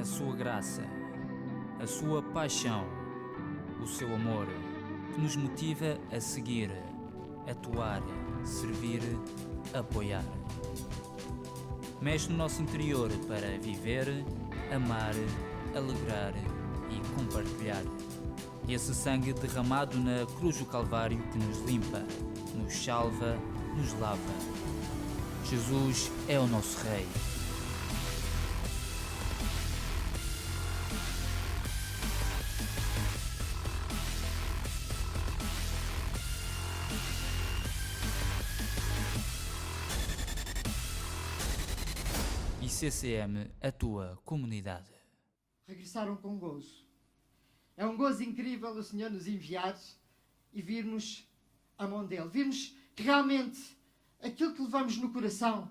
a sua graça, a sua paixão, o seu amor, que nos motiva a seguir, atuar, servir, apoiar. Mexe no nosso interior para viver, amar, alegrar e compartilhar. Esse sangue derramado na cruz do Calvário que nos limpa, nos salva, nos lava. Jesus é o nosso Rei. E CCM, a tua comunidade. Regressaram com gozo. É um gozo incrível o Senhor nos enviar e virmos a mão dele. Virmos que realmente aquilo que levamos no coração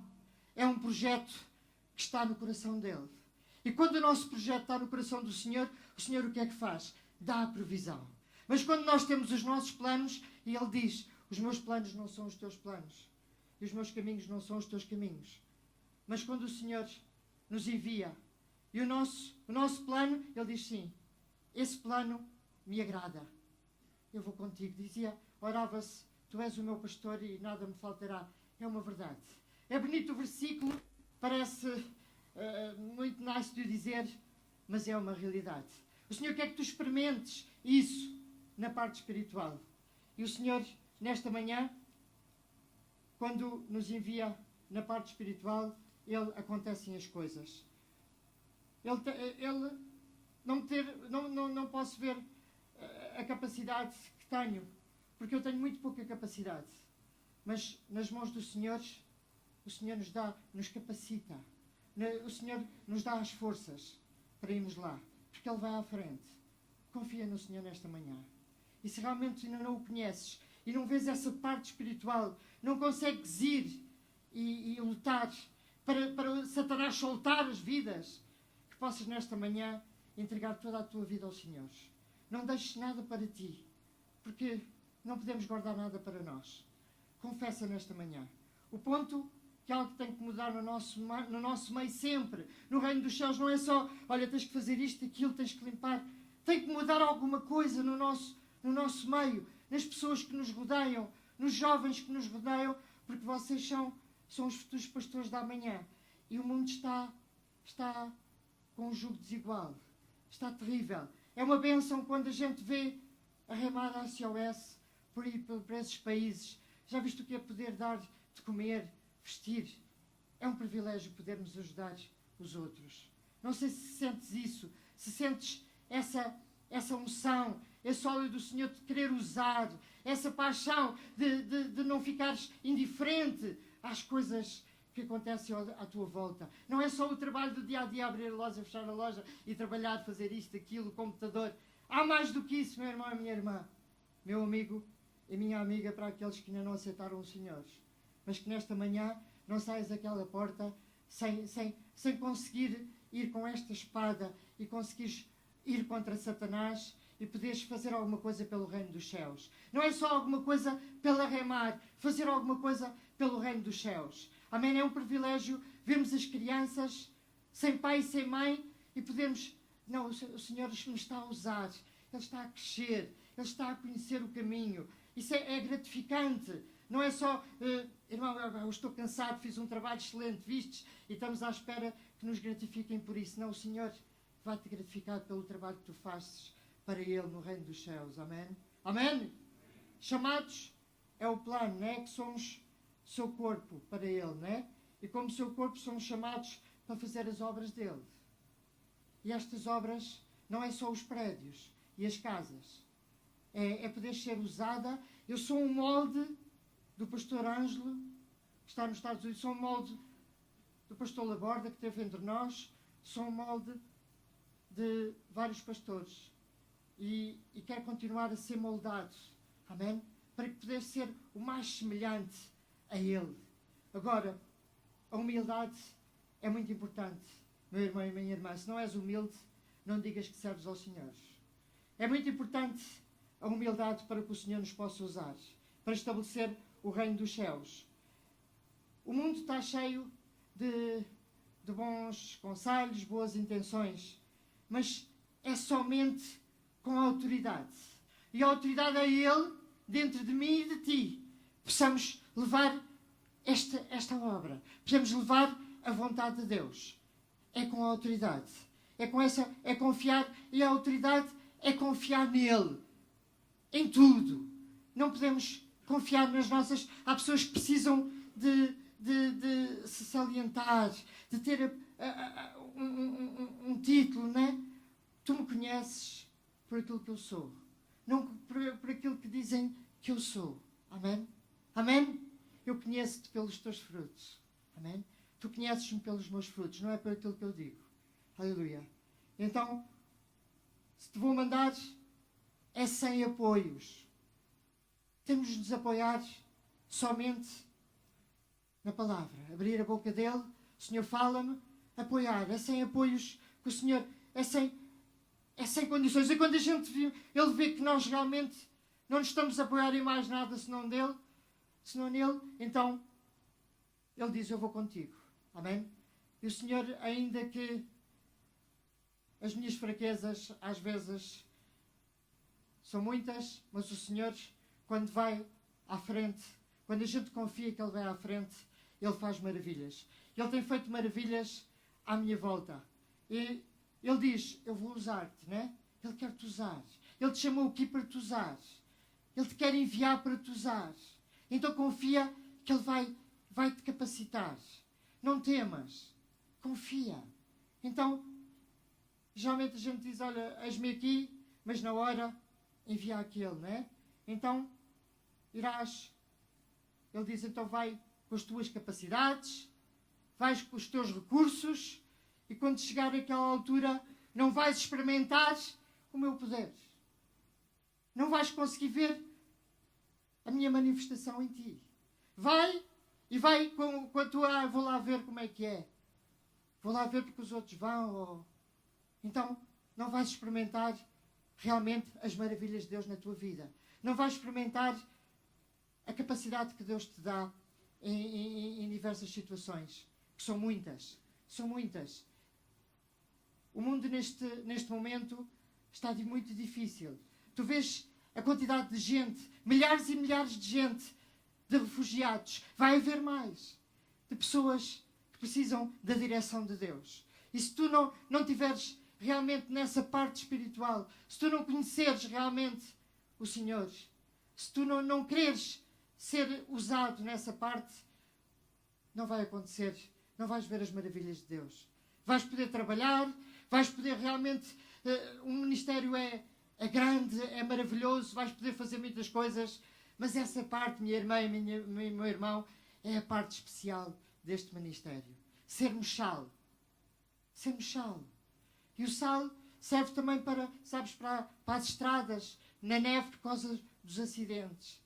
é um projeto que está no coração dele. E quando o nosso projeto está no coração do Senhor, o Senhor o que é que faz? Dá a provisão. Mas quando nós temos os nossos planos, e ele diz, os meus planos não são os teus planos. E os meus caminhos não são os teus caminhos. Mas quando o Senhor nos envia e o nosso plano, ele diz sim, esse plano me agrada. Eu vou contigo. Dizia, orava-se, tu és o meu pastor e nada me faltará. É uma verdade. É bonito o versículo, parece muito nice de o dizer, mas é uma realidade. O Senhor quer que tu experimentes isso na parte espiritual. E o Senhor, nesta manhã, quando nos envia na parte espiritual, acontecem as coisas. Ele não posso ver a capacidade que tenho, porque eu tenho muito pouca capacidade. Mas nas mãos do Senhor, o Senhor nos capacita. O Senhor nos dá as forças para irmos lá, porque Ele vai à frente. Confia no Senhor nesta manhã. E se realmente ainda não o conheces e não vês essa parte espiritual, não consegues ir e lutar para Satanás soltar as vidas, que possas nesta manhã entregar toda a tua vida ao Senhor. Não deixes nada para ti, porque não podemos guardar nada para nós. Confessa nesta manhã. O ponto que algo tem que mudar no nosso meio sempre, no reino dos céus, não é só, olha, tens que fazer isto, aquilo, tens que limpar. Tem que mudar alguma coisa no nosso meio, nas pessoas que nos rodeiam, nos jovens que nos rodeiam, porque vocês são os futuros pastores da manhã. E o mundo está com um jugo desigual. Está terrível. É uma bênção quando a gente vê a remada SOS por ir para esses países. Já viste o que é poder dar de comer, vestir? É um privilégio podermos ajudar os outros. Não sei se sentes isso, se sentes essa unção, esse óleo do Senhor de querer usar, essa paixão de não ficares indiferente às coisas que acontecem à tua volta. Não é só o trabalho do dia a dia, abrir a loja, fechar a loja e trabalhar, fazer isto, aquilo, o computador. Há mais do que isso, meu irmão e minha irmã, meu amigo e minha amiga, para aqueles que ainda não aceitaram o Senhor. Mas que nesta manhã não saias daquela porta sem conseguir ir com esta espada e conseguires ir contra Satanás e poderes fazer alguma coisa pelo reino dos céus. Não é só alguma coisa pela remar, fazer alguma coisa pelo reino dos céus. Amém? É um privilégio vermos as crianças sem pai e sem mãe e podermos... Não, o Senhor nos está a usar. Ele está a crescer. Ele está a conhecer o caminho. Isso é gratificante. Não é só... irmão, eu estou cansado, fiz um trabalho excelente, vistes? E estamos à espera que nos gratifiquem por isso. Não, o Senhor vai-te gratificar pelo trabalho que tu fazes para Ele no reino dos céus. Amém? Amém? Chamados é o plano, não é? Que somos seu corpo para Ele, não é? E como seu corpo somos chamados para fazer as obras dEle. E estas obras não é só os prédios e as casas. É poder ser usada. Eu sou um molde do pastor Ângelo, que está nos Estados Unidos. Sou um molde do pastor Laborda, que esteve entre nós. Sou um molde de vários pastores. E quero continuar a ser moldado. Amém? Para que pudesse ser o mais semelhante a Ele. Agora, a humildade é muito importante, meu irmão e minha irmã. Se não és humilde, não digas que serves ao Senhor. É muito importante a humildade para que o Senhor nos possa usar, para estabelecer o reino dos céus. O mundo está cheio de bons conselhos, boas intenções, mas é somente com a autoridade. E a autoridade é Ele, dentro de mim e de ti. Possamos levar esta obra. Possamos levar a vontade de Deus. É com a autoridade. É confiar, e a autoridade é confiar nele. Em tudo. Não podemos confiar nas nossas... Há pessoas que precisam de se salientar, de ter um título, não é? Tu me conheces por aquilo que eu sou. Não por aquilo que dizem que eu sou. Amém? Amém? Eu conheço-te pelos teus frutos. Amém? Tu conheces-me pelos meus frutos, não é por aquilo que eu digo. Aleluia. Então, se te vou mandar, é sem apoios. Temos de nos apoiar somente na palavra. Abrir a boca dele, o Senhor fala-me, apoiar. É sem apoios que o Senhor... É sem condições. E quando a gente ele vê que nós realmente não nos estamos a apoiar em mais nada senão nele, então ele diz, eu vou contigo. Amém? E o Senhor, ainda que as minhas fraquezas às vezes são muitas, mas o Senhor, quando vai à frente, quando a gente confia que Ele vai à frente, Ele faz maravilhas. Ele tem feito maravilhas à minha volta. E Ele diz, eu vou usar-te, né? Ele quer te usar. Ele te chamou aqui para te usar. Ele te quer enviar para te usar. Então confia que Ele vai te capacitar. Não temas. Confia. Então, geralmente a gente diz, olha, eis-me aqui, mas na hora envia aquele, né? Então, irás. Ele diz, então vai com as tuas capacidades, vais com os teus recursos, e quando chegar àquela altura, não vais experimentar o meu poder. Não vais conseguir ver a minha manifestação em ti. Vai com a tua... Vou lá ver como é que é. Vou lá ver porque os outros vão. Então, não vais experimentar realmente as maravilhas de Deus na tua vida. Não vais experimentar a capacidade que Deus te dá em diversas situações. Que são muitas. São muitas. O mundo neste momento está muito difícil. Tu vês a quantidade de gente, milhares e milhares de gente, de refugiados. Vai haver mais. De pessoas que precisam da direção de Deus. E se tu não tiveres realmente nessa parte espiritual, se tu não conheceres realmente o Senhor, se tu não quereres ser usado nessa parte, não vai acontecer. Não vais ver as maravilhas de Deus. Vais poder trabalhar, vais poder realmente... o ministério é grande, é maravilhoso, vais poder fazer muitas coisas, mas essa parte, minha irmã e meu irmão, é a parte especial deste ministério. Sermos sal. Sermos sal. E o sal serve também para as estradas, na neve, por causa dos acidentes.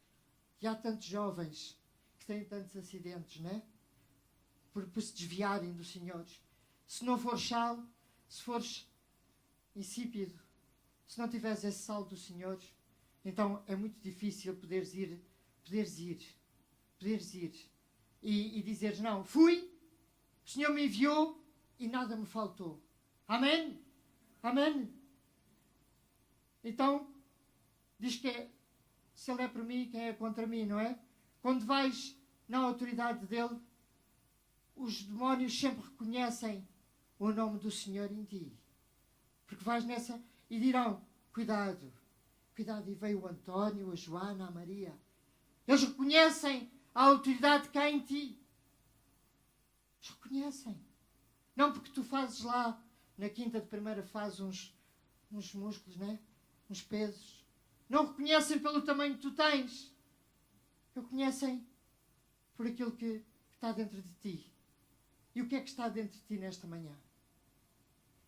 E há tantos jovens que têm tantos acidentes, não é? Por se desviarem do Senhor. Se não fores sal, se fores insípido, se não tiveres esse sal do Senhor, então é muito difícil poderes ir e dizeres, não, fui, o Senhor me enviou e nada me faltou. Amém? Amém? Então, diz que se Ele é por mim, quem é contra mim, não é? Quando vais na autoridade dEle, os demónios sempre reconhecem o nome do Senhor em ti. Porque vais nessa e dirão, cuidado, e veio o António, a Joana, a Maria. Eles reconhecem a autoridade que há em ti. Eles reconhecem. Não porque tu fazes lá, na quinta de primeira fase, uns músculos, né? Uns pesos. Não reconhecem pelo tamanho que tu tens. Reconhecem por aquilo que está dentro de ti. E o que é que está dentro de ti nesta manhã?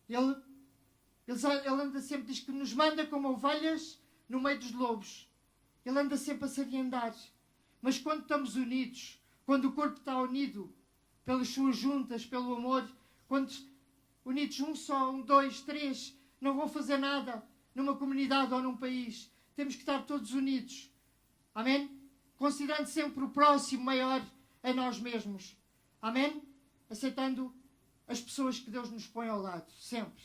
Ele anda sempre, diz que nos manda como ovelhas no meio dos lobos. Ele anda sempre a salientar. Mas quando estamos unidos, quando o corpo está unido pelas suas juntas, pelo amor, quando unidos um só, dois, três, não vão fazer nada numa comunidade ou num país. Temos que estar todos unidos. Amém? Considerando sempre o próximo maior a nós mesmos. Amém? Aceitando as pessoas que Deus nos põe ao lado. Sempre.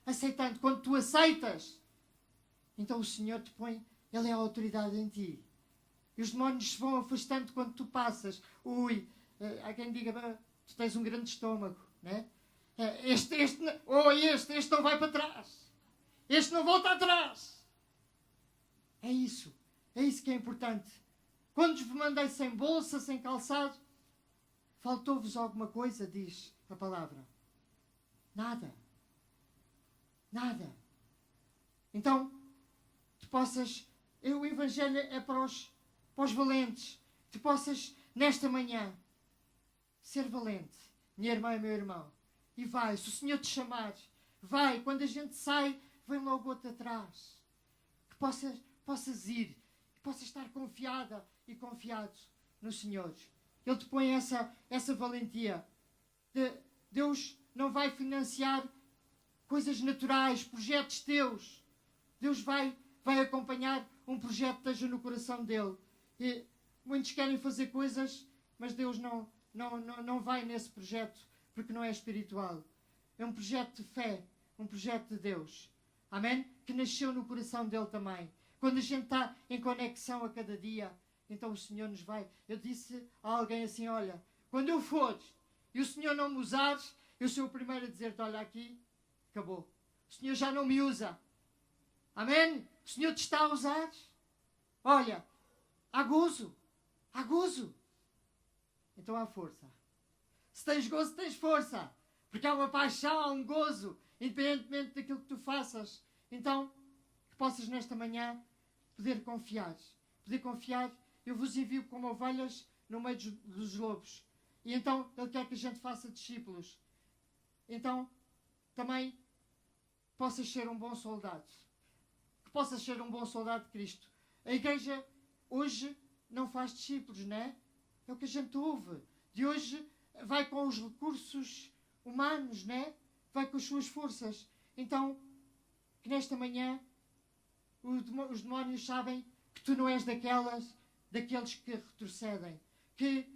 aceitando, quando tu aceitas, então o Senhor te põe, Ele é a autoridade em ti. E os demónios se vão afastando quando tu passas. Há quem diga, tu tens um grande estômago, né? Este não vai para trás. Este não volta atrás. É isso que é importante. Quando vos mandei sem bolsa, sem calçado, faltou-vos alguma coisa, diz a palavra? Nada. Nada. Então, tu possas... O Evangelho é para os valentes. Tu possas, nesta manhã, ser valente. Minha irmã e meu irmão. E vai, se o Senhor te chamar, vai. Quando a gente sai, vem logo outro atrás. Que possas ir. Que possas estar confiada e confiado no Senhor. Ele te põe essa valentia. Deus não vai financiar coisas naturais, projetos teus. Deus vai acompanhar um projeto que esteja no coração dele. E muitos querem fazer coisas, mas Deus não vai nesse projeto, porque não é espiritual. É um projeto de fé, um projeto de Deus. Amém? Que nasceu no coração dele também. Quando a gente está em conexão a cada dia, então o Senhor nos vai. Eu disse a alguém assim, olha, quando eu for e o Senhor não me usar, eu sou o primeiro a dizer-te, olha aqui, acabou. O Senhor já não me usa. Amém? O Senhor te está a usar. Olha, há gozo. Há gozo. Então há força. Se tens gozo, tens força. Porque há uma paixão, há um gozo, independentemente daquilo que tu faças. Então, que possas nesta manhã poder confiar. Poder confiar. Eu vos envio como ovelhas no meio dos lobos. E então, Ele quer que a gente faça discípulos. Então, também possas ser um bom soldado. Que possas ser um bom soldado de Cristo. A igreja hoje não faz discípulos, não é? É o que a gente ouve. De hoje vai com os recursos humanos, não é? Vai com as suas forças. Então, que nesta manhã os demónios sabem que tu não és daqueles que retrocedem. Que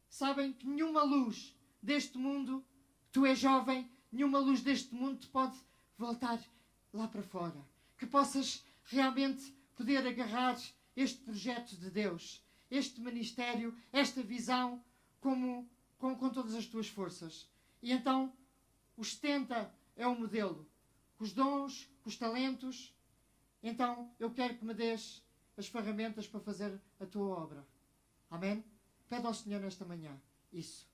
sabem que nenhuma luz deste mundo, tu és jovem, nenhuma luz deste mundo te pode voltar lá para fora. Que possas realmente poder agarrar este projeto de Deus, este ministério, esta visão com todas as tuas forças. E então, os 70 é o modelo. Com os dons, com os talentos. Então, eu quero que me dês as ferramentas para fazer a tua obra. Amém? Pede ao Senhor nesta manhã isso.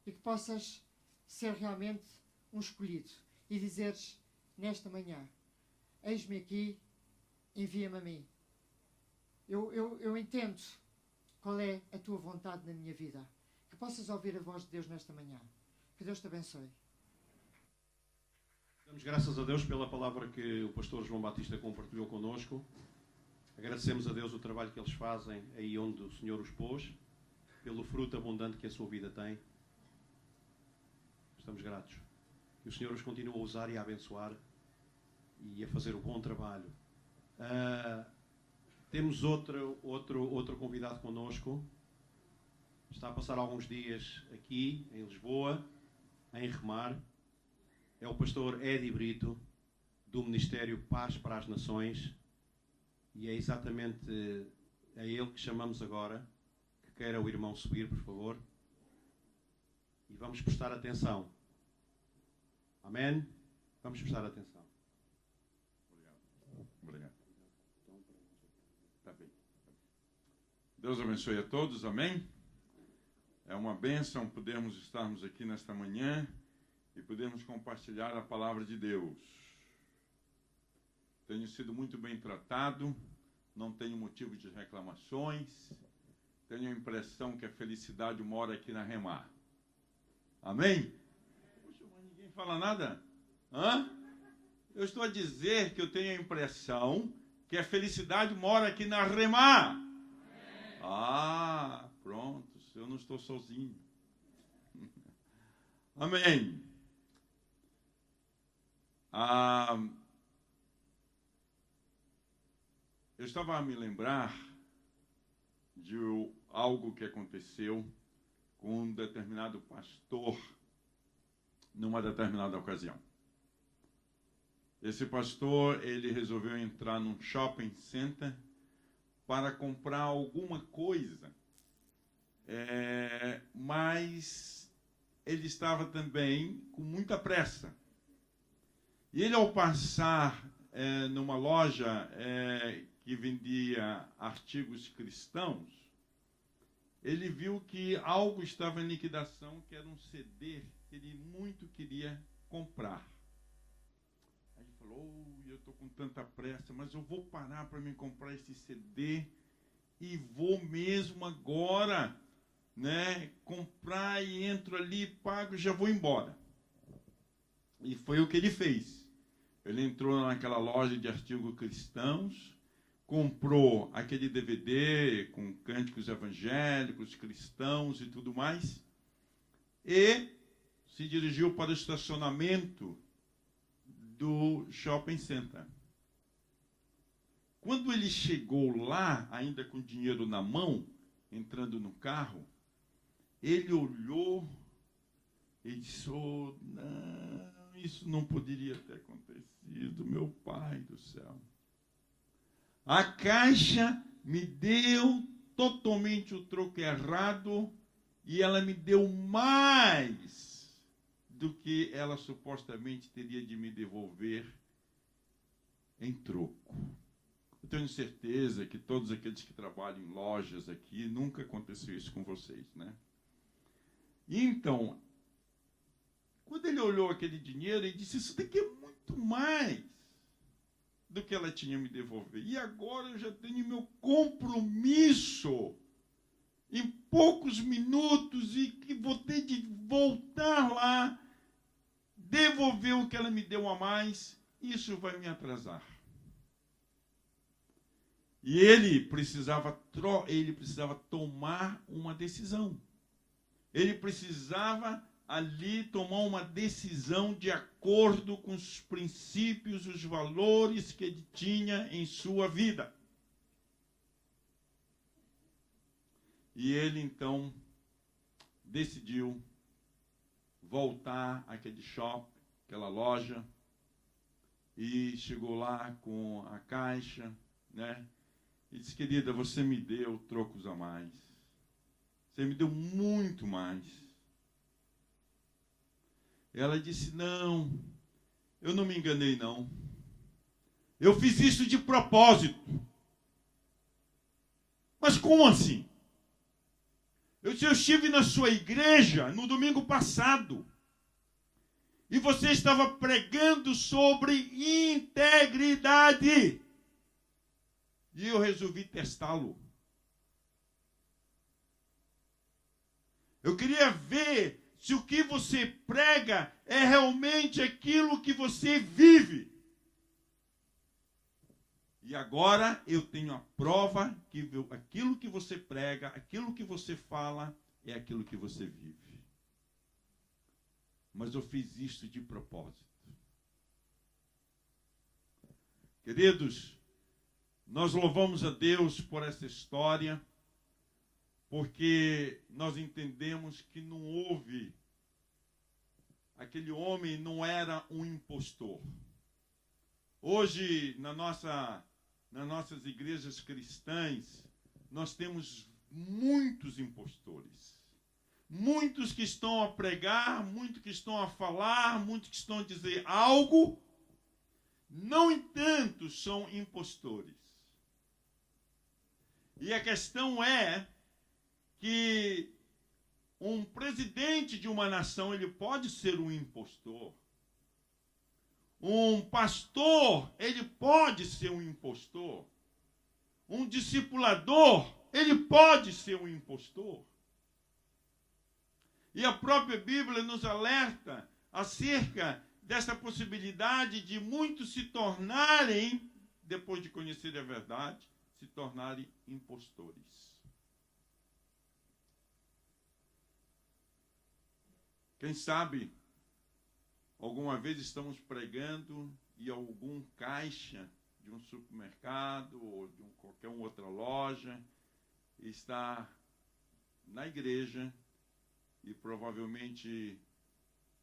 E que possas ser realmente um escolhido. E dizeres nesta manhã, eis-me aqui, envia-me a mim. Eu entendo qual é a tua vontade na minha vida. Que possas ouvir a voz de Deus nesta manhã. Que Deus te abençoe. Damos graças a Deus pela palavra que o pastor João Batista compartilhou connosco. Agradecemos a Deus o trabalho que eles fazem aí onde o Senhor os pôs, pelo fruto abundante que a sua vida tem. Estamos gratos. Que o Senhor os continue a usar e a abençoar e a fazer um bom trabalho. Temos outro convidado connosco. Está a passar alguns dias aqui em Lisboa, em Remar. É o pastor Edi Brito, do Ministério Paz para as Nações. E é exatamente a ele que chamamos agora. Que queira o irmão subir, por favor. E vamos prestar atenção. Amém? Vamos prestar atenção. Obrigado. Tá bem. Deus abençoe a todos, amém? É uma bênção podermos estarmos aqui nesta manhã e podermos compartilhar a palavra de Deus. Tenho sido muito bem tratado, não tenho motivo de reclamações, tenho a impressão que a felicidade mora aqui na Remar. Amém? Poxa, mas ninguém fala nada? Hã? Eu estou a dizer que eu tenho a impressão que a felicidade mora aqui na Remar. Ah, pronto, eu não estou sozinho. Amém. Eu estava a me lembrar de algo que aconteceu com um determinado pastor numa determinada ocasião. Esse pastor, ele resolveu entrar num shopping center para comprar alguma coisa. Mas ele estava também com muita pressa. E ele, ao passar numa loja que vendia artigos cristãos, ele viu que algo estava em liquidação, que era um CD que ele muito queria comprar. Aí ele falou, eu estou com tanta pressa, mas eu vou parar para me comprar esse CD e vou mesmo agora, né, comprar e entro ali, pago e já vou embora. E foi o que ele fez. Ele entrou naquela loja de artigos cristãos, comprou aquele DVD com cânticos evangélicos, cristãos e tudo mais, e se dirigiu para o estacionamento do shopping center. Quando ele chegou lá, ainda com dinheiro na mão, entrando no carro, ele olhou e disse, oh, não, isso não poderia ter acontecido, meu Pai do céu. A caixa me deu totalmente o troco errado e ela me deu mais do que ela supostamente teria de me devolver em troco. Eu tenho certeza que todos aqueles que trabalham em lojas aqui, nunca aconteceu isso com vocês, né? E então, quando ele olhou aquele dinheiro, ele disse, isso daqui é muito mais do que ela tinha me devolver. E agora eu já tenho meu compromisso em poucos minutos e que vou ter de voltar lá, devolver o que ela me deu a mais, isso vai me atrasar. E ele precisava tomar uma decisão. Ele precisava ali tomar uma decisão de acordo com os princípios, os valores que ele tinha em sua vida. E ele, então, decidiu voltar àquele shopping, aquela loja, e chegou lá com a caixa, né? E disse, querida, você me deu trocos a mais. Você me deu muito mais. Ela disse, não, eu não me enganei, não. Eu fiz isso de propósito. Mas como assim? Eu estive na sua igreja no domingo passado. E você estava pregando sobre integridade. E eu resolvi testá-lo. Eu queria ver se o que você prega é realmente aquilo que você vive. E agora eu tenho a prova que aquilo que você prega, aquilo que você fala, é aquilo que você vive. Mas eu fiz isso de propósito. Queridos, nós louvamos a Deus por essa história, porque nós entendemos que não houve, aquele homem não era um impostor. Hoje, nas nossas igrejas cristãs, nós temos muitos impostores. Muitos que estão a pregar, muitos que estão a falar, muitos que estão a dizer algo, no entanto, são impostores. E a questão é que um presidente de uma nação, ele pode ser um impostor. Um pastor, ele pode ser um impostor. Um discipulador, ele pode ser um impostor. E a própria Bíblia nos alerta acerca dessa possibilidade de muitos se tornarem, depois de conhecer a verdade, se tornarem impostores. Quem sabe, alguma vez estamos pregando e algum caixa de um supermercado ou de qualquer outra loja está na igreja e provavelmente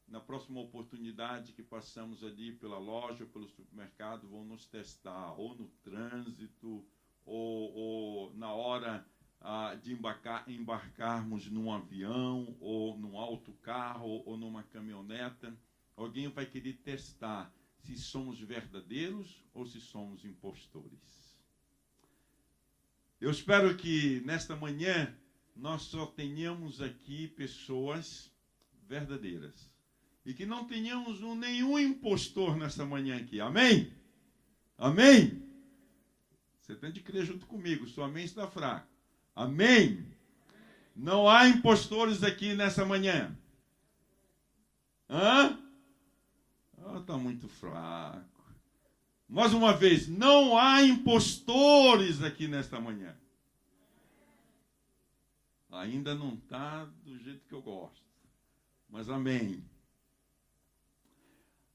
na próxima oportunidade que passamos ali pela loja, pelo supermercado, vão nos testar, ou no trânsito, ou na hora de embarcarmos num avião, ou num autocarro, ou numa caminhoneta. Alguém vai querer testar se somos verdadeiros ou se somos impostores. Eu espero que nesta manhã nós só tenhamos aqui pessoas verdadeiras. E que não tenhamos nenhum impostor nessa manhã aqui. Amém? Amém? Você tem de crer junto comigo. Sua amém está fraco. Amém? Não há impostores aqui nessa manhã. Hã? Está muito fraco. Mais uma vez, não há impostores aqui nesta manhã. Ainda não está do jeito que eu gosto. Mas amém.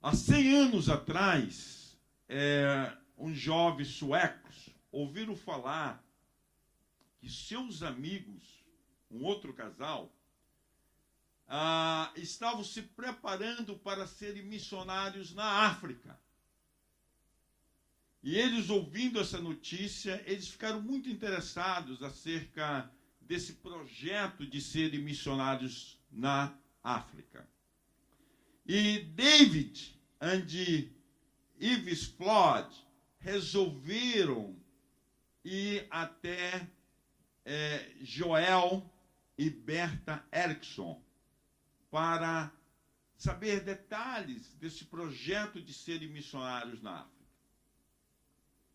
Há 100 anos atrás, uns jovens suecos ouviram falar que seus amigos, um outro casal, estavam se preparando para serem missionários na África. E eles, ouvindo essa notícia, eles ficaram muito interessados acerca desse projeto de serem missionários na África. E David e Yves Flood resolveram ir até Joel e Berta Erickson para saber detalhes desse projeto de serem missionários na África.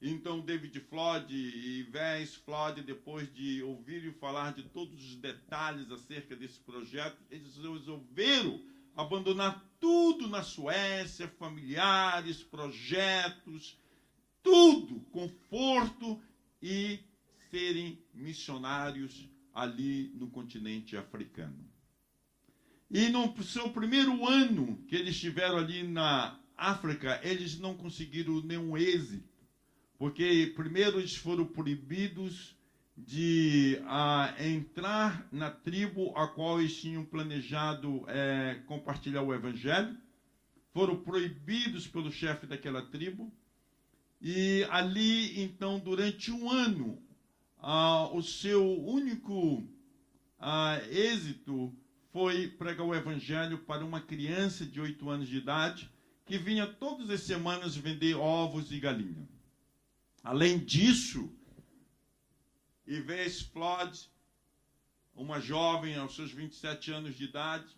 Então, David Flood e Yves Flood, depois de ouvirem falar de todos os detalhes acerca desse projeto, eles resolveram abandonar tudo na Suécia, familiares, projetos, tudo, conforto, e serem missionários ali no continente africano. E no seu primeiro ano que eles estiveram ali na África, eles não conseguiram nenhum êxito, porque primeiro eles foram proibidos de entrar na tribo a qual eles tinham planejado compartilhar o evangelho. Foram proibidos pelo chefe daquela tribo. E ali, então, durante um ano, o seu único êxito foi pregar o evangelho para uma criança de 8 anos de idade, que vinha todas as semanas vender ovos e galinha. Além disso, Yves Flood, uma jovem aos seus 27 anos de idade,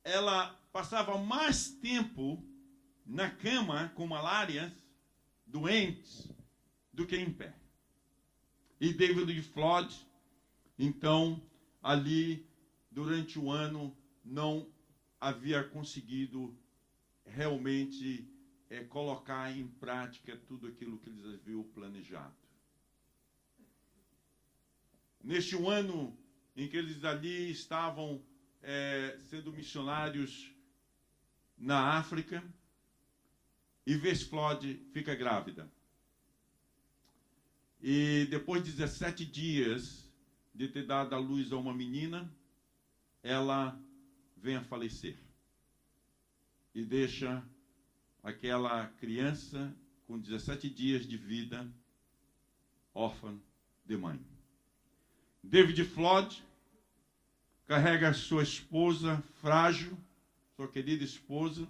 ela passava mais tempo na cama com malárias, doentes, do que em pé. E David Flood, então, ali, durante o ano, não havia conseguido realmente colocar em prática tudo aquilo que eles haviam planejado. Neste ano em que eles ali estavam sendo missionários na África, Yves Flood fica grávida. E depois de 17 dias de ter dado à luz a uma menina, ela vem a falecer. E deixa aquela criança com 17 dias de vida órfã de mãe. David Flood carrega sua esposa frágil, sua querida esposa,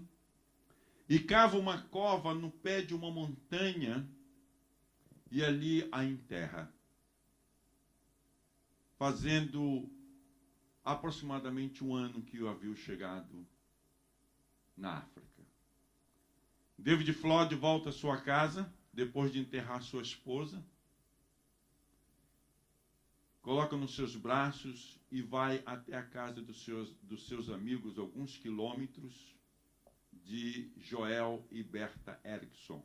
e cava uma cova no pé de uma montanha e ali a enterra, fazendo aproximadamente um ano que o havia chegado na África. David Flood volta à sua casa, depois de enterrar sua esposa, coloca nos seus braços e vai até a casa dos seus amigos, alguns quilômetros, de Joel e Berta Erickson.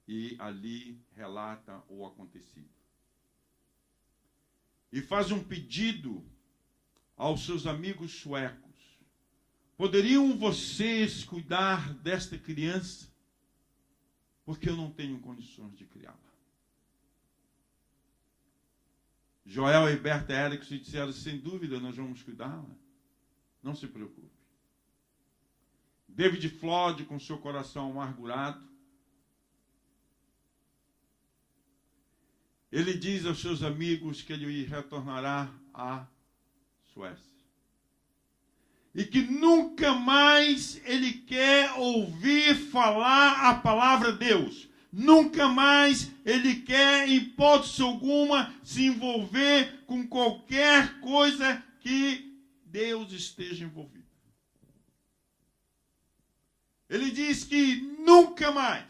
E ali relata o acontecido. E faz um pedido aos seus amigos suecos. Poderiam vocês cuidar desta criança? Porque eu não tenho condições de criá-la. Joel e Berta Erickson disseram, sem dúvida, nós vamos cuidá-la. Não se preocupe. David Flood, com seu coração amargurado, ele diz aos seus amigos que ele retornará à Suécia. E que nunca mais ele quer ouvir falar a palavra de Deus. Nunca mais ele quer, em hipótese alguma, se envolver com qualquer coisa que Deus esteja envolvido. Ele diz que nunca mais.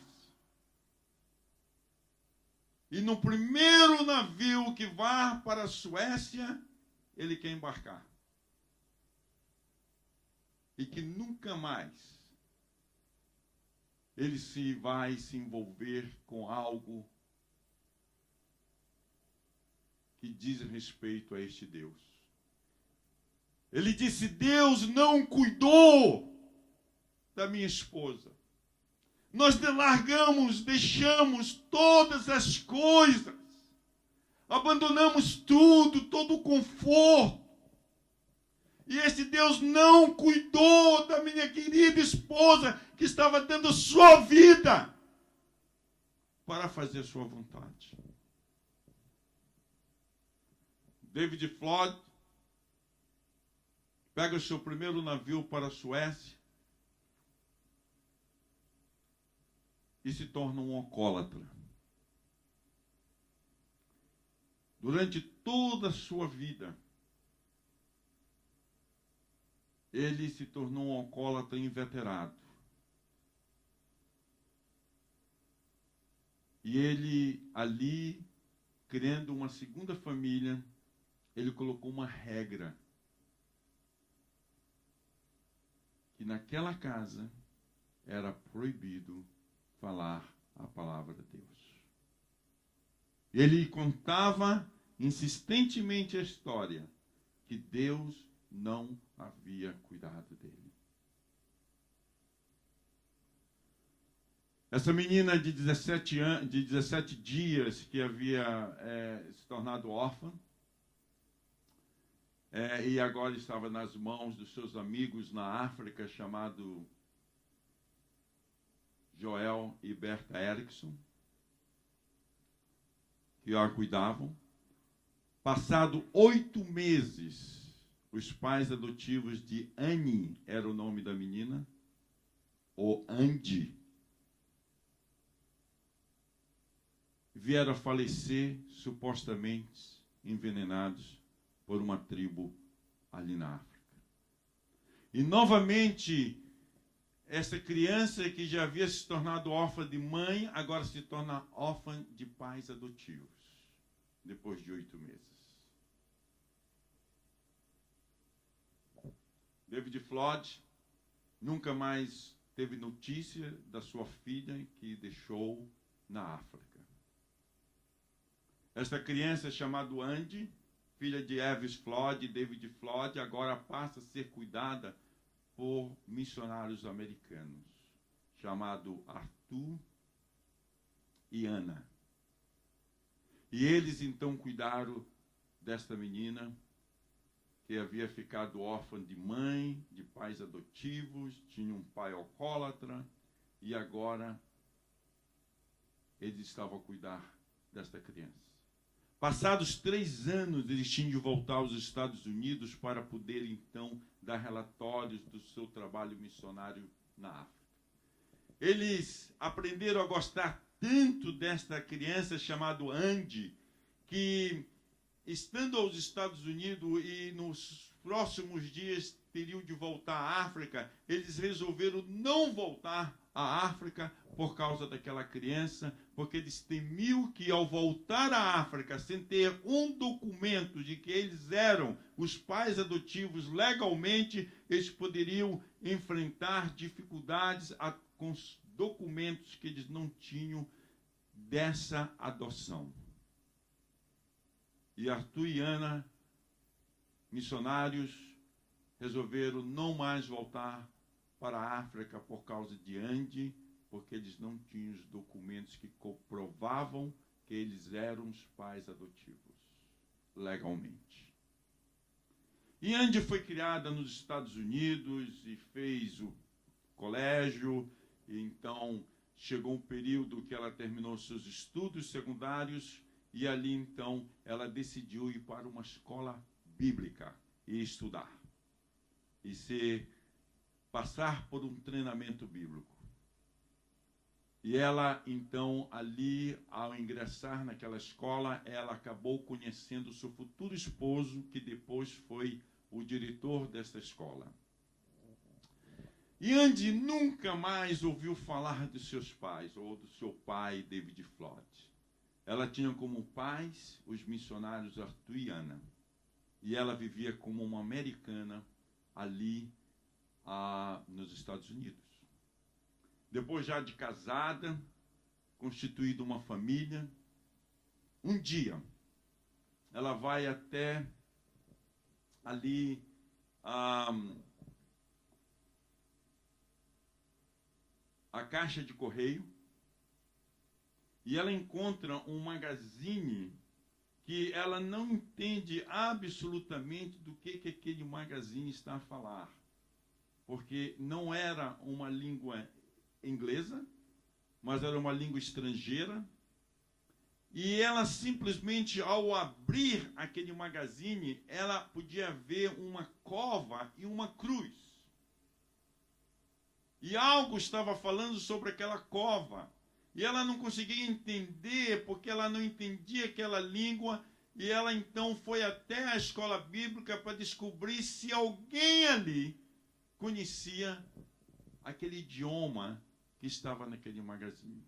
E no primeiro navio que vá para a Suécia, ele quer embarcar. E que nunca mais ele vai se envolver com algo que diz respeito a este Deus. Ele disse: Deus não cuidou da minha esposa. Nós largamos, deixamos todas as coisas, abandonamos tudo, todo o conforto. E esse Deus não cuidou da minha querida esposa, que estava dando sua vida para fazer sua vontade. David Flood pega o seu primeiro navio para a Suécia e se torna um alcoólatra. Durante toda a sua vida, ele se tornou um alcoólatra inveterado. E ele, ali, criando uma segunda família, ele colocou uma regra. Que naquela casa era proibido falar a palavra de Deus. Ele contava insistentemente a história que Deus não havia cuidado dele. Essa menina de 17 dias que havia se tornado órfã, e agora estava nas mãos dos seus amigos na África, chamado Joel e Berta Erickson, que a cuidavam. Passado 8 meses, os pais adotivos de Annie, era o nome da menina, ou Andy, vieram a falecer, supostamente envenenados por uma tribo ali na África. E novamente, essa criança que já havia se tornado órfã de mãe, agora se torna órfã de pais adotivos, depois de 8 meses. David Flood nunca mais teve notícia da sua filha que deixou na África. Esta criança chamada Andy, filha de Evis Flood e David Flood, agora passa a ser cuidada por missionários americanos, chamado Arthur e Ana. E eles então cuidaram desta menina que havia ficado órfã de mãe, de pais adotivos, tinha um pai alcoólatra, e agora eles estavam a cuidar desta criança. Passados 3 anos, eles tinham de voltar aos Estados Unidos para poder, então, dar relatórios do seu trabalho missionário na África. Eles aprenderam a gostar tanto desta criança chamada Andy, que, estando aos Estados Unidos e nos próximos dias teriam de voltar à África, eles resolveram não voltar à África por causa daquela criança, porque eles temiam que ao voltar à África, sem ter um documento de que eles eram os pais adotivos legalmente, eles poderiam enfrentar dificuldades com os documentos que eles não tinham dessa adoção. E Arthur e Ana, missionários, resolveram não mais voltar para a África por causa de Andy, porque eles não tinham os documentos que comprovavam que eles eram os pais adotivos, legalmente. E Andy foi criada nos Estados Unidos e fez o colégio, e então chegou um período que ela terminou seus estudos secundários, e ali então ela decidiu ir para uma escola bíblica e estudar. E passar por um treinamento bíblico. E ela, então, ali, ao ingressar naquela escola, ela acabou conhecendo seu futuro esposo, que depois foi o diretor dessa escola. E Andy nunca mais ouviu falar de seus pais, ou do seu pai, David Flood. Ela tinha como pais os missionários Arthur e Anna. E ela vivia como uma americana ali nos Estados Unidos. Depois já de casada, constituída uma família, um dia ela vai até ali a caixa de correio e ela encontra um magazine que ela não entende absolutamente do que aquele magazine está a falar, porque não era uma língua inglesa, mas era uma língua estrangeira, e ela simplesmente, ao abrir aquele magazine, ela podia ver uma cova e uma cruz. E algo estava falando sobre aquela cova, e ela não conseguia entender, porque ela não entendia aquela língua, e ela então foi até a escola bíblica para descobrir se alguém ali conhecia aquele idioma que estava naquele magazine.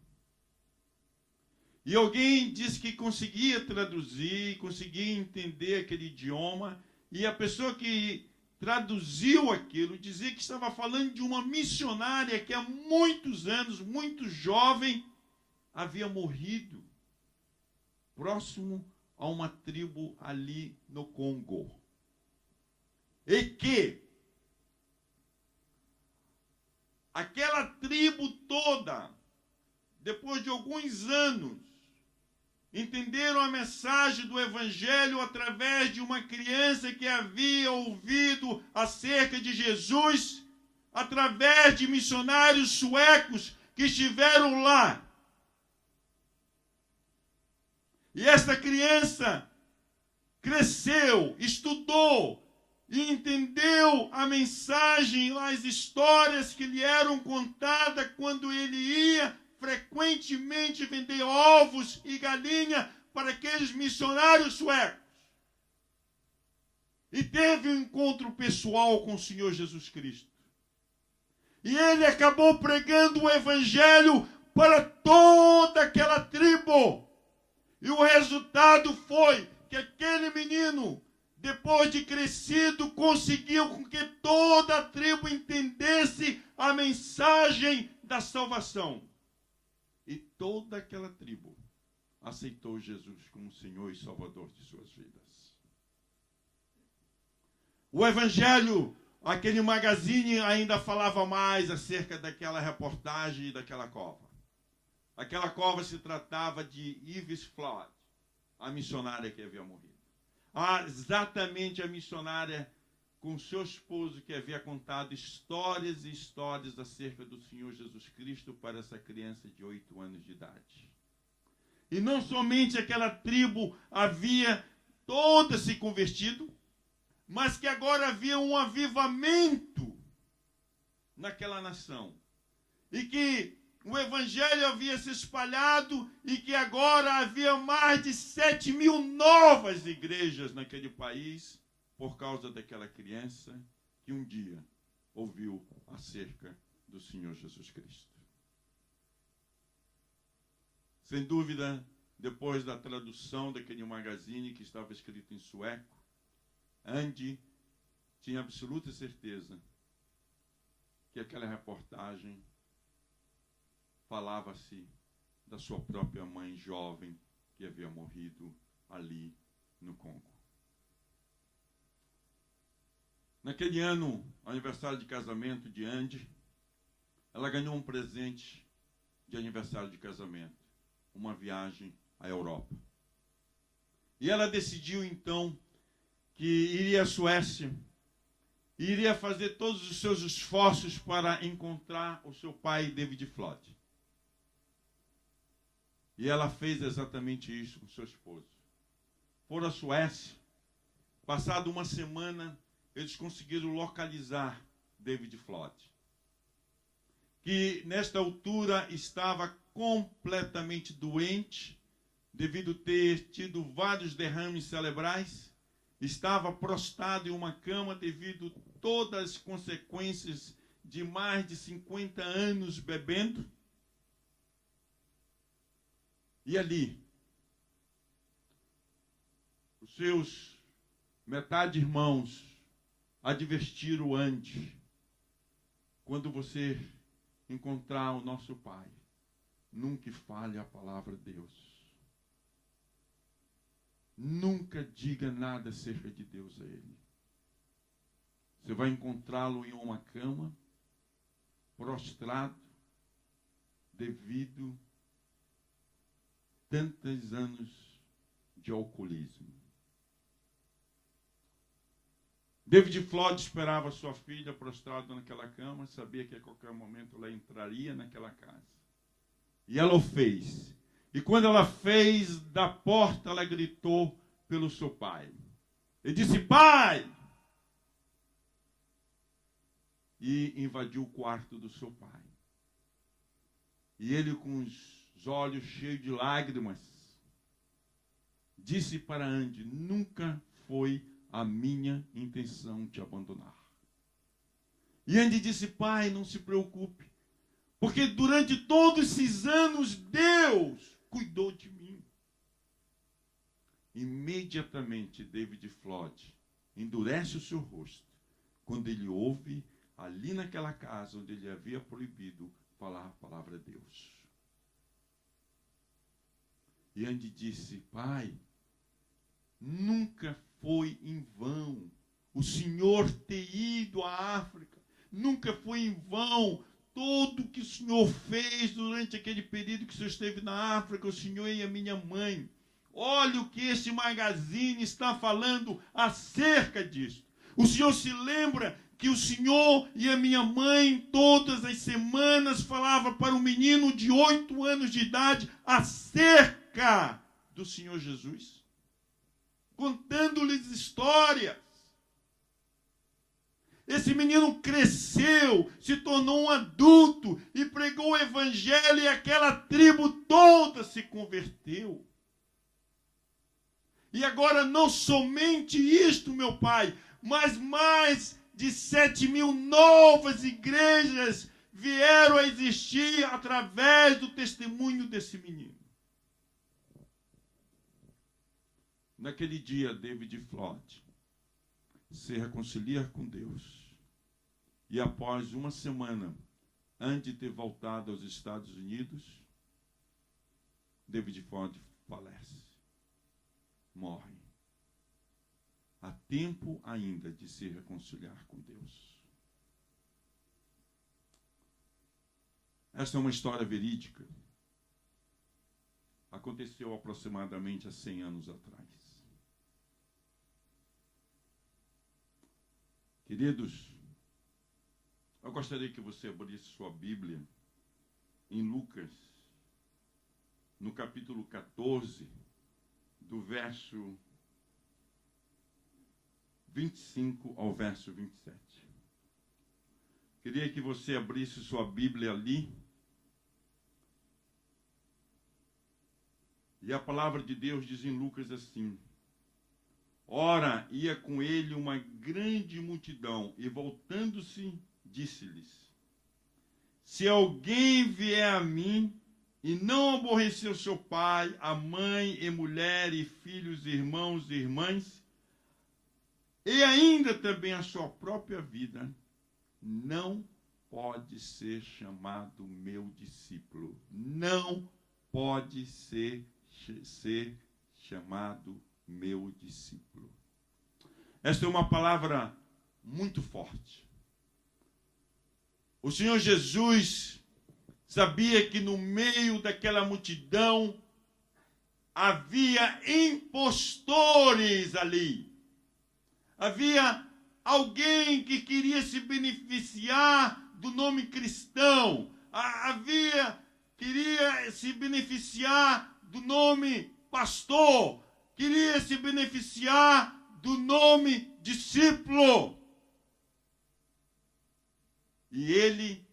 E alguém disse que conseguia traduzir, conseguia entender aquele idioma, e a pessoa que traduziu aquilo dizia que estava falando de uma missionária que há muitos anos, muito jovem, havia morrido próximo a uma tribo ali no Congo. E que aquela tribo toda, depois de alguns anos, entenderam a mensagem do Evangelho através de uma criança que havia ouvido acerca de Jesus, através de missionários suecos que estiveram lá. E essa criança cresceu, estudou, e entendeu a mensagem, as histórias que lhe eram contadas quando ele ia frequentemente vender ovos e galinha para aqueles missionários suecos. E teve um encontro pessoal com o Senhor Jesus Cristo. E ele acabou pregando o Evangelho para toda aquela tribo. E o resultado foi que aquele menino, depois de crescido, conseguiu com que toda a tribo entendesse a mensagem da salvação. E toda aquela tribo aceitou Jesus como Senhor e Salvador de suas vidas. O Evangelho, aquele magazine ainda falava mais acerca daquela reportagem e daquela cova. Aquela cova se tratava de Yves Flood, a missionária que havia morrido. Exatamente a missionária com seu esposo que havia contado histórias e histórias acerca do Senhor Jesus Cristo para essa criança de 8 anos de idade. E não somente aquela tribo havia toda se convertido, mas que agora havia um avivamento naquela nação. E que o Evangelho havia se espalhado e que agora havia mais de 7.000 novas igrejas naquele país por causa daquela criança que um dia ouviu acerca do Senhor Jesus Cristo. Sem dúvida, depois da tradução daquele magazine que estava escrito em sueco, Andy tinha absoluta certeza que aquela reportagem falava-se da sua própria mãe jovem que havia morrido ali no Congo. Naquele ano, aniversário de casamento de Andy, ela ganhou um presente de aniversário de casamento, uma viagem à Europa. E ela decidiu então que iria à Suécia e iria fazer todos os seus esforços para encontrar o seu pai, David Flood. E ela fez exatamente isso com seu esposo. Foram à Suécia. Passado uma semana, eles conseguiram localizar David Flood, que nesta altura estava completamente doente, devido ter tido vários derrames cerebrais, estava prostrado em uma cama devido a todas as consequências de mais de 50 anos bebendo. E ali, os seus metade irmãos advertiram antes: quando você encontrar o nosso Pai, nunca fale a palavra de Deus. Nunca diga nada acerca de Deus a ele. Você vai encontrá-lo em uma cama, prostrado, devido a tantos anos de alcoolismo. David Flood esperava sua filha prostrada naquela cama, sabia que a qualquer momento ela entraria naquela casa. E ela o fez. E quando ela fez, da porta ela gritou pelo seu pai. Ele disse: pai! E invadiu o quarto do seu pai. E ele, com os olhos cheios de lágrimas, disse para Andy: nunca foi a minha intenção te abandonar. E Andy disse: pai, não se preocupe, porque durante todos esses anos Deus cuidou de mim. Imediatamente David Flood endurece o seu rosto quando ele ouve ali naquela casa onde ele havia proibido falar a palavra de Deus. E Andy disse: pai, nunca foi em vão o Senhor ter ido à África. Nunca foi em vão tudo que o Senhor fez durante aquele período que o Senhor esteve na África, o Senhor e a minha mãe. Olha o que esse magazine está falando acerca disso. O Senhor se lembra que o Senhor e a minha mãe, todas as semanas, falava para um menino de 8 anos de idade acerca do Senhor Jesus? Contando-lhes histórias. Esse menino cresceu, se tornou um adulto e pregou o evangelho e aquela tribo toda se converteu. E agora não somente isto, meu pai, mas mais de 7.000 novas igrejas vieram a existir através do testemunho desse menino. Naquele dia, David Flood se reconcilia com Deus. E após uma semana, antes de ter voltado aos Estados Unidos, David Flood falece. Morre. Há tempo ainda de se reconciliar com Deus. Esta é uma história verídica. Aconteceu aproximadamente há 100 anos atrás. Queridos, eu gostaria que você abrisse sua Bíblia em Lucas, no capítulo 14, do verso 25 ao verso 27. Queria que você abrisse sua Bíblia ali. E a palavra de Deus diz em Lucas assim: ora, ia com ele uma grande multidão, e voltando-se, disse-lhes: se alguém vier a mim, e não aborrecer o seu pai, a mãe, e mulher, e filhos, irmãos e irmãs, e ainda também a sua própria vida, não pode ser chamado meu discípulo. Não pode ser chamado meu discípulo. Esta é uma palavra muito forte. O Senhor Jesus sabia que no meio daquela multidão havia impostores ali. Havia alguém que queria se beneficiar do nome cristão. Queria se beneficiar do nome pastor. Queria se beneficiar do nome discípulo. E ele,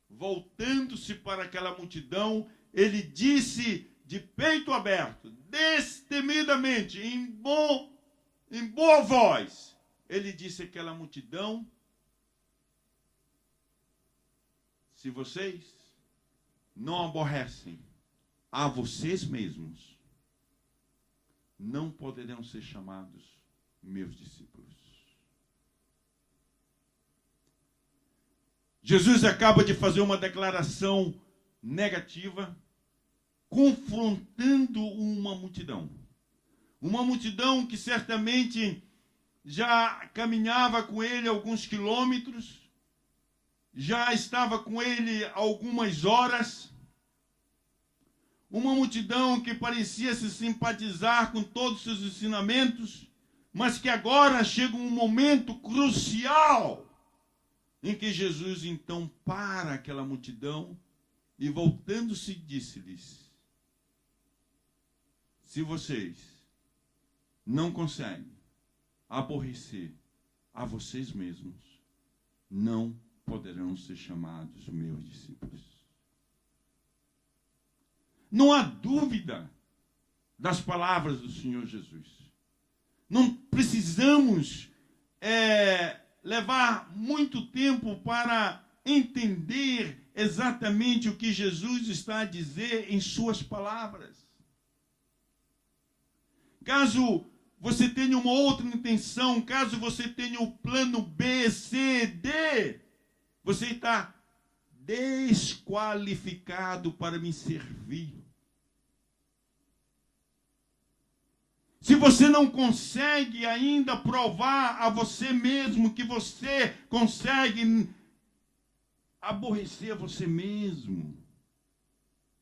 voltando-se para aquela multidão, ele disse de peito aberto, destemidamente, em boa voz, ele disse àquela multidão: se vocês não aborrecem a vocês mesmos, não poderão ser chamados meus discípulos. Jesus acaba de fazer uma declaração negativa, confrontando uma multidão. Uma multidão que certamente já caminhava com ele alguns quilômetros, já estava com ele algumas horas. Uma multidão que parecia se simpatizar com todos os seus ensinamentos, mas que agora chega um momento crucial em que Jesus então para aquela multidão e, voltando-se, disse-lhes: se vocês não conseguem aborrecer a vocês mesmos, não poderão ser chamados meus discípulos. Não há dúvida das palavras do Senhor Jesus. Não precisamos levar muito tempo para entender exatamente o que Jesus está a dizer em suas palavras. Caso você tenha uma outra intenção, caso você tenha o plano B, C, D, você está desqualificado para me servir. Se você não consegue ainda provar a você mesmo que você consegue aborrecer a você mesmo,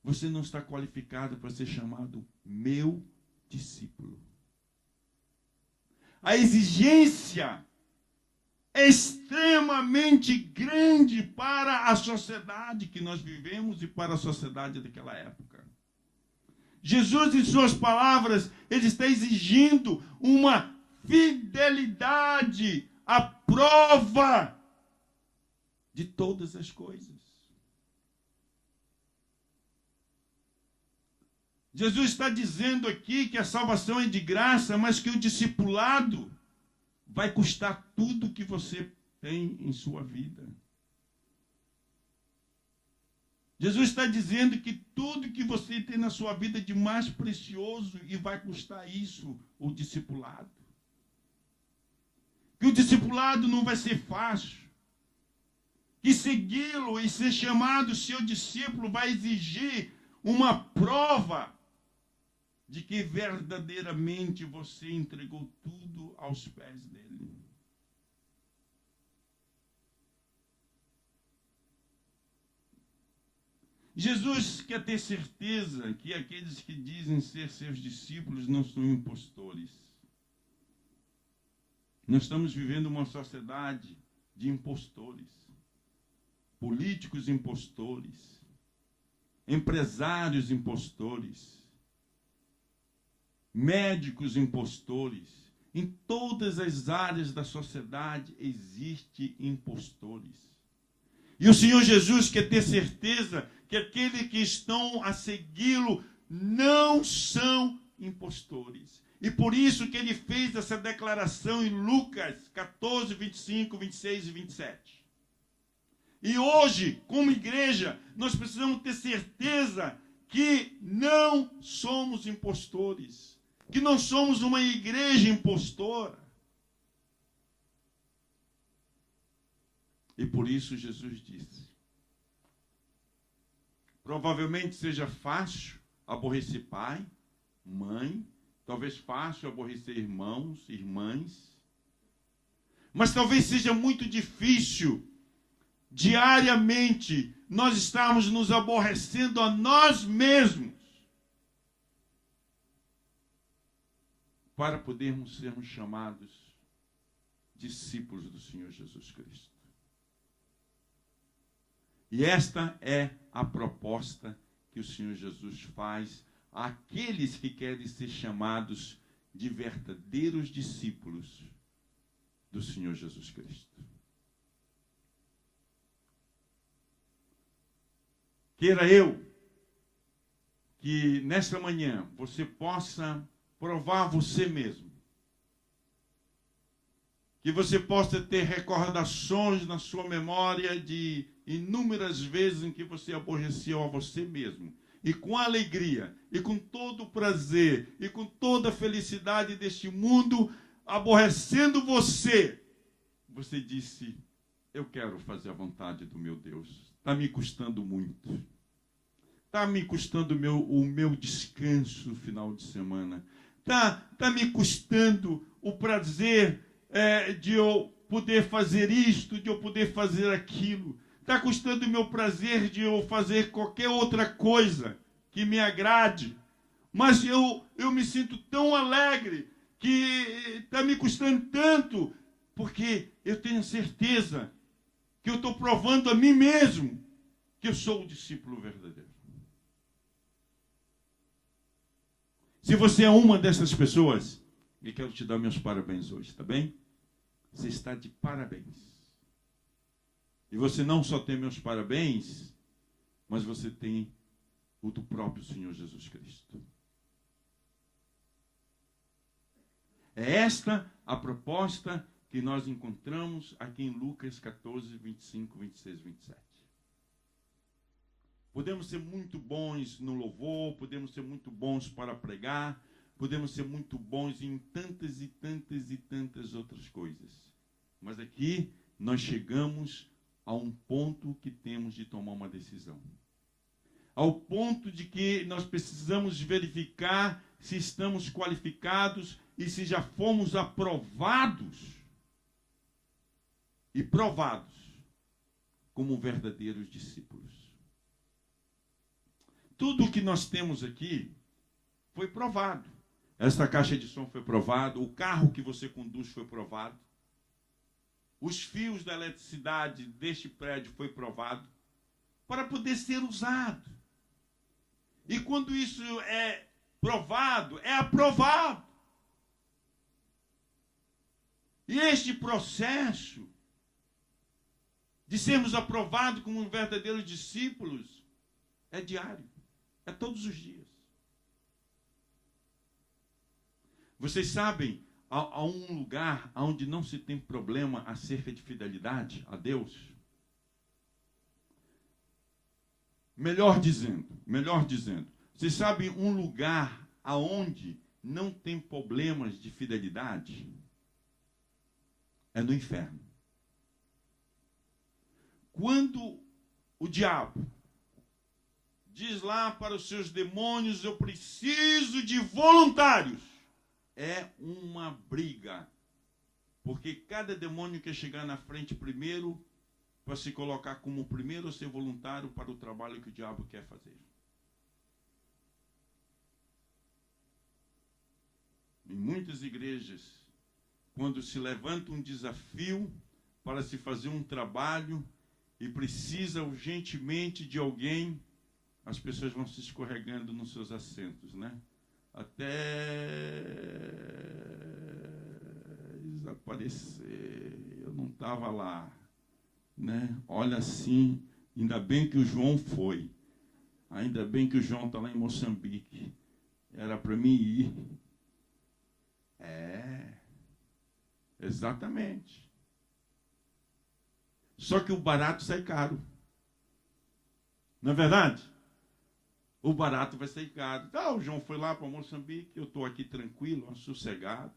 você não está qualificado para ser chamado meu discípulo. A exigência é extremamente grande para a sociedade que nós vivemos e para a sociedade daquela época. Jesus, em suas palavras, ele está exigindo uma fidelidade à prova de todas as coisas. Jesus está dizendo aqui que a salvação é de graça, mas que o discipulado vai custar tudo que você tem em sua vida. Jesus está dizendo que tudo que você tem na sua vida de mais precioso e vai custar isso, o discipulado. Que o discipulado não vai ser fácil. Que segui-lo e ser chamado seu discípulo vai exigir uma prova de que verdadeiramente você entregou tudo aos pés dele. Jesus quer ter certeza que aqueles que dizem ser seus discípulos não são impostores. Nós estamos vivendo uma sociedade de impostores. Políticos impostores. Empresários impostores. Médicos impostores. Em todas as áreas da sociedade existem impostores. E o Senhor Jesus quer ter certeza que aqueles que estão a segui-lo não são impostores. E por isso que ele fez essa declaração em Lucas 14, 25, 26 e 27. E hoje, como igreja, nós precisamos ter certeza que não somos impostores. Que não somos uma igreja impostora. E por isso Jesus disse: provavelmente seja fácil aborrecer pai, mãe, talvez fácil aborrecer irmãos, irmãs, mas talvez seja muito difícil diariamente nós estarmos nos aborrecendo a nós mesmos para podermos sermos chamados discípulos do Senhor Jesus Cristo. E esta é a proposta que o Senhor Jesus faz àqueles que querem ser chamados de verdadeiros discípulos do Senhor Jesus Cristo. Queira eu que nesta manhã você possa provar você mesmo. Que você possa ter recordações na sua memória de inúmeras vezes em que você aborreceu a você mesmo. E com alegria, e com todo o prazer, e com toda a felicidade deste mundo, aborrecendo você, você disse, eu quero fazer a vontade do meu Deus. Está me custando muito. Está me custando o meu descanso no final de semana. Está me custando o prazer de eu poder fazer isto, de eu poder fazer aquilo. Está custando o meu prazer de eu fazer qualquer outra coisa que me agrade. Mas eu me sinto tão alegre que está me custando tanto, porque eu tenho certeza que eu estou provando a mim mesmo que eu sou o discípulo verdadeiro. Se você é uma dessas pessoas, eu quero te dar meus parabéns hoje, tá bem? Você está de parabéns. E você não só tem meus parabéns, mas você tem o do próprio Senhor Jesus Cristo. É esta a proposta que nós encontramos aqui em Lucas 14, 25, 26, 27. Podemos ser muito bons no louvor, podemos ser muito bons para pregar, podemos ser muito bons em tantas e tantas e tantas outras coisas. Mas aqui nós chegamos a um ponto que temos de tomar uma decisão. Ao ponto de que nós precisamos verificar se estamos qualificados e se já fomos aprovados e provados como verdadeiros discípulos. Tudo o que nós temos aqui foi provado. Esta caixa de som foi provado, o carro que você conduz foi provado, os fios da eletricidade deste prédio foi provado, para poder ser usado. E quando isso é provado, é aprovado. E este processo de sermos aprovados como verdadeiros discípulos é diário. É todos os dias. Vocês sabem, há um lugar onde não se tem problema acerca de fidelidade a Deus? Melhor dizendo, vocês sabem um lugar aonde não tem problemas de fidelidade? É no inferno. Quando o diabo diz lá para os seus demônios, eu preciso de voluntários. É uma briga. Porque cada demônio quer chegar na frente primeiro para se colocar como o primeiro a ser voluntário para o trabalho que o diabo quer fazer. Em muitas igrejas, quando se levanta um desafio para se fazer um trabalho e precisa urgentemente de alguém, as pessoas vão se escorregando nos seus assentos, né? Até desaparecer. Eu não estava lá, né? Olha assim, ainda bem que o João foi. Ainda bem que o João está lá em Moçambique. Era para mim ir. Exatamente. Só que o barato sai caro. Não é verdade? O barato vai sair caro. O João foi lá para Moçambique, eu estou aqui tranquilo, sossegado,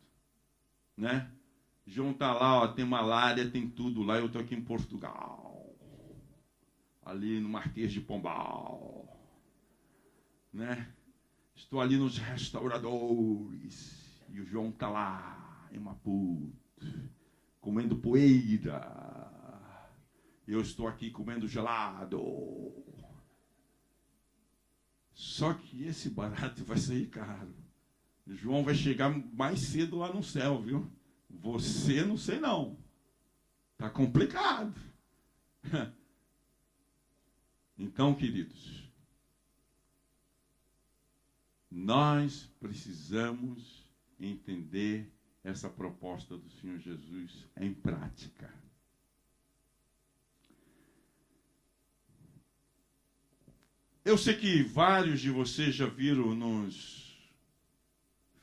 né? João está lá, tem malária, tem tudo lá, eu estou aqui em Portugal, ali no Marquês de Pombal, né? Estou ali nos restauradores, e o João está lá em Maputo, comendo poeira, eu estou aqui comendo gelado. Só que esse barato vai sair caro. O João vai chegar mais cedo lá no céu, viu? Você, não sei não. Está complicado. Então, queridos, nós precisamos entender essa proposta do Senhor Jesus em prática. Eu sei que vários de vocês já viram nos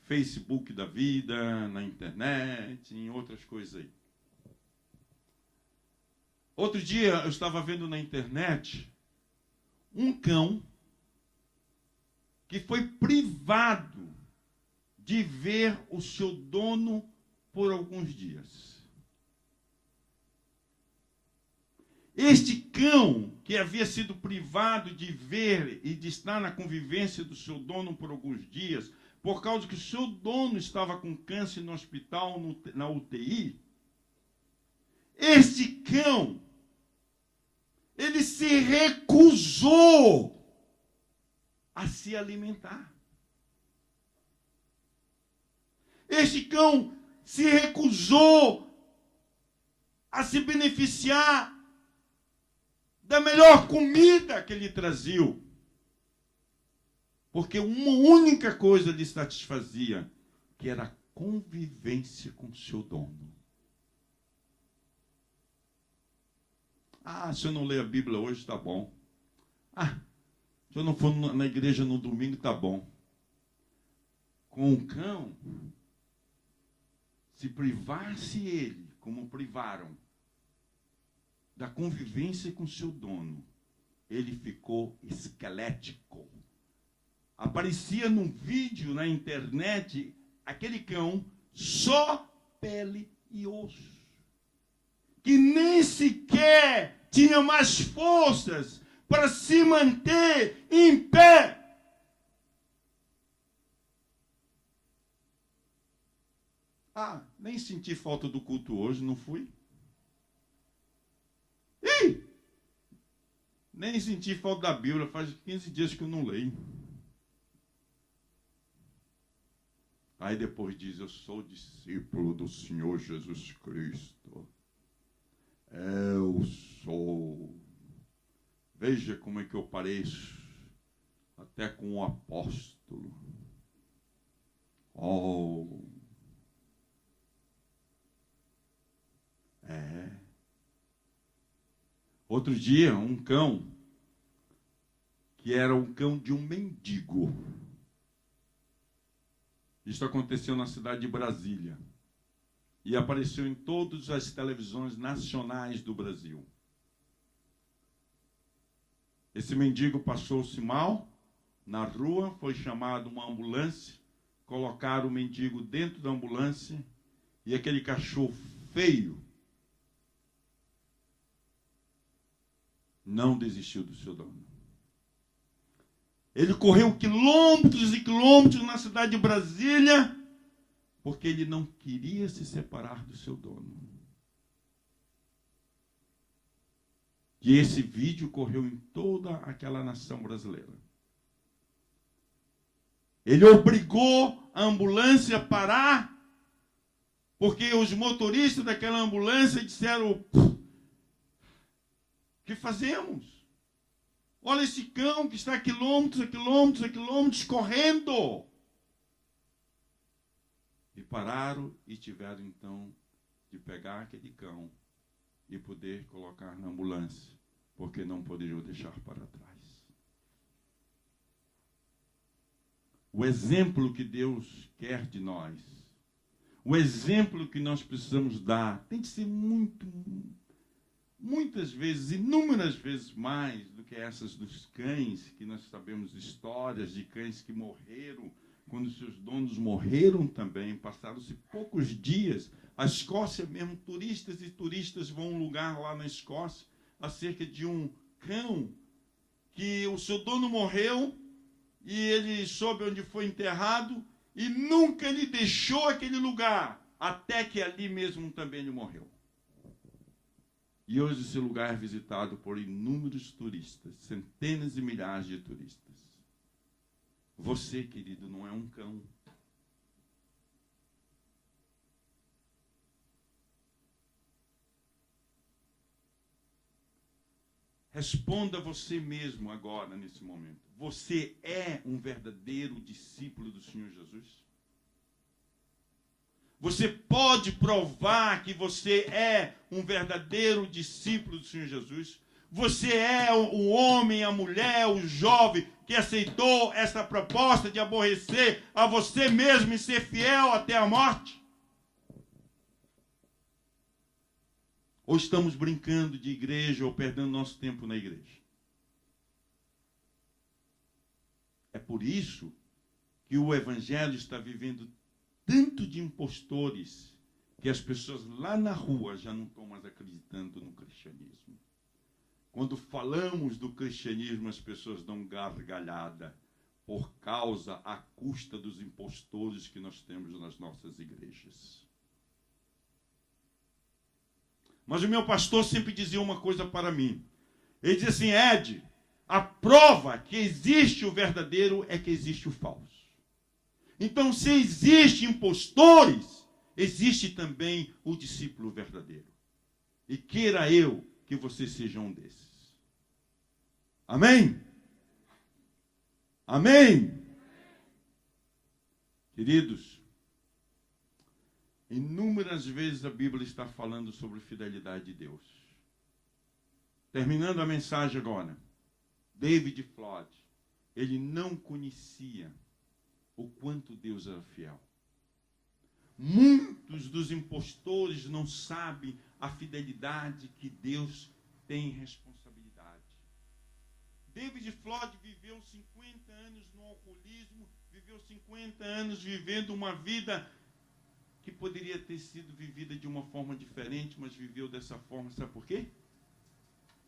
Facebook da vida, na internet, em outras coisas aí. Outro dia eu estava vendo na internet um cão que foi privado de ver o seu dono por alguns dias. Este cão, que havia sido privado de ver e de estar na convivência do seu dono por alguns dias, por causa que o seu dono estava com câncer no hospital, na UTI, este cão, ele se recusou a se alimentar. Este cão se recusou a se beneficiar da melhor comida que lhe traziam. Porque uma única coisa lhe satisfazia, que era a convivência com seu dono. Se eu não ler a Bíblia hoje, está bom. Se eu não for na igreja no domingo, está bom. Com o cão, se privasse ele, como privaram, da convivência com seu dono, ele ficou esquelético. Aparecia num vídeo na internet, aquele cão, só pele e osso, que nem sequer tinha mais forças para se manter em pé. Nem senti falta do culto hoje, não fui? Nem senti falta da Bíblia, faz 15 dias que eu não leio. Aí depois diz, eu sou discípulo do Senhor Jesus Cristo. Eu sou. Veja como é que eu pareço, até com o apóstolo. Outro dia, um cão, que era um cão de um mendigo. Isso aconteceu na cidade de Brasília. E apareceu em todas as televisões nacionais do Brasil. Esse mendigo passou-se mal na rua, foi chamado uma ambulância, colocaram o mendigo dentro da ambulância e aquele cachorro feio não desistiu do seu dono. Ele correu quilômetros e quilômetros na cidade de Brasília, porque ele não queria se separar do seu dono. E esse vídeo correu em toda aquela nação brasileira. Ele obrigou a ambulância a parar, porque os motoristas daquela ambulância disseram, o que fazemos? Olha esse cão que está a quilômetros, a quilômetros, a quilômetros correndo. E pararam e tiveram então de pegar aquele cão e poder colocar na ambulância, porque não poderiam deixar para trás. O exemplo que Deus quer de nós, o exemplo que nós precisamos dar, tem de ser muitas vezes, inúmeras vezes mais do que essas dos cães, que nós sabemos histórias de cães que morreram, quando seus donos morreram também, passaram-se poucos dias. A Escócia mesmo, turistas e turistas vão a um lugar lá na Escócia, acerca de um cão, que o seu dono morreu, e ele soube onde foi enterrado, e nunca lhe deixou aquele lugar, até que ali mesmo também ele morreu. E hoje esse lugar é visitado por inúmeros turistas, centenas e milhares de turistas. Você, querido, não é um cão. Responda você mesmo agora, nesse momento. Você é um verdadeiro discípulo do Senhor Jesus? Você pode provar que você é um verdadeiro discípulo do Senhor Jesus? Você é o homem, a mulher, o jovem que aceitou essa proposta de aborrecer a você mesmo e ser fiel até a morte? Ou estamos brincando de igreja ou perdendo nosso tempo na igreja? É por isso que o evangelho está vivendo tanto de impostores que as pessoas lá na rua já não estão mais acreditando no cristianismo. Quando falamos do cristianismo, as pessoas dão gargalhada por causa, à custa dos impostores que nós temos nas nossas igrejas. Mas o meu pastor sempre dizia uma coisa para mim. Ele dizia assim: Ed, a prova que existe o verdadeiro é que existe o falso. Então, se existem impostores, existe também o discípulo verdadeiro. E queira eu que você seja um desses. Amém? Amém? Queridos, inúmeras vezes a Bíblia está falando sobre fidelidade de Deus. Terminando a mensagem agora, David Flood, ele não conhecia o quanto Deus era fiel. Muitos dos impostores não sabem a fidelidade que Deus tem em responsabilidade. David Flood viveu 50 anos no alcoolismo, viveu 50 anos vivendo uma vida que poderia ter sido vivida de uma forma diferente, mas viveu dessa forma. Sabe por quê?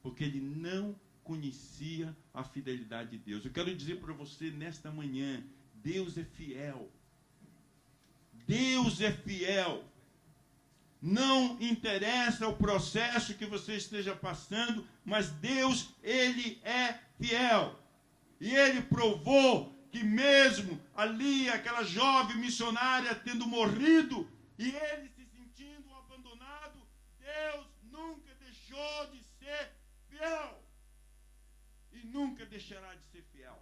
Porque ele não conhecia a fidelidade de Deus. Eu quero dizer para você nesta manhã, Deus é fiel. Deus é fiel. Não interessa o processo que você esteja passando, mas Deus, Ele é fiel. E Ele provou que mesmo ali, aquela jovem missionária tendo morrido, e ele se sentindo abandonado, Deus nunca deixou de ser fiel. E nunca deixará de ser fiel.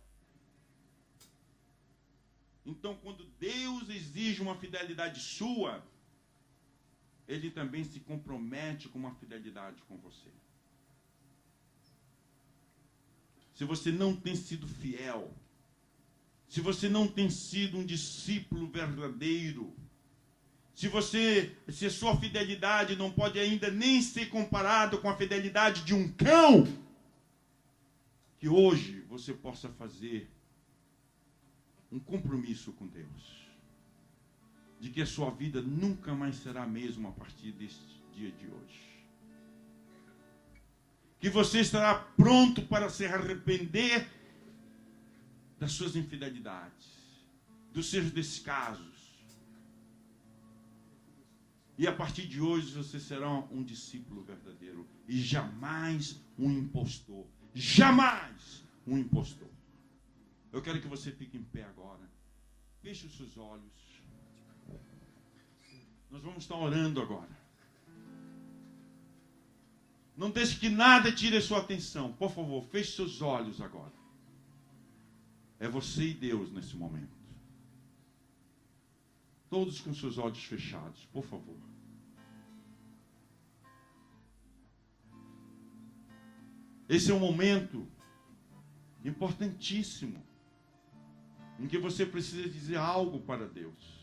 Então, quando Deus exige uma fidelidade sua, Ele também se compromete com uma fidelidade com você. Se você não tem sido fiel, se você não tem sido um discípulo verdadeiro, se a sua fidelidade não pode ainda nem ser comparada com a fidelidade de um cão, que hoje você possa fazer um compromisso com Deus, de que a sua vida nunca mais será a mesma a partir deste dia de hoje. Que você estará pronto para se arrepender das suas infidelidades, dos seus descasos. E a partir de hoje você será um discípulo verdadeiro e jamais um impostor. Jamais um impostor. Eu quero que você fique em pé agora. Feche os seus olhos. Nós vamos estar orando agora. Não deixe que nada tire a sua atenção. Por favor, feche seus olhos agora. É você e Deus nesse momento. Todos com seus olhos fechados, por favor. Esse é um momento importantíssimo em que você precisa dizer algo para Deus.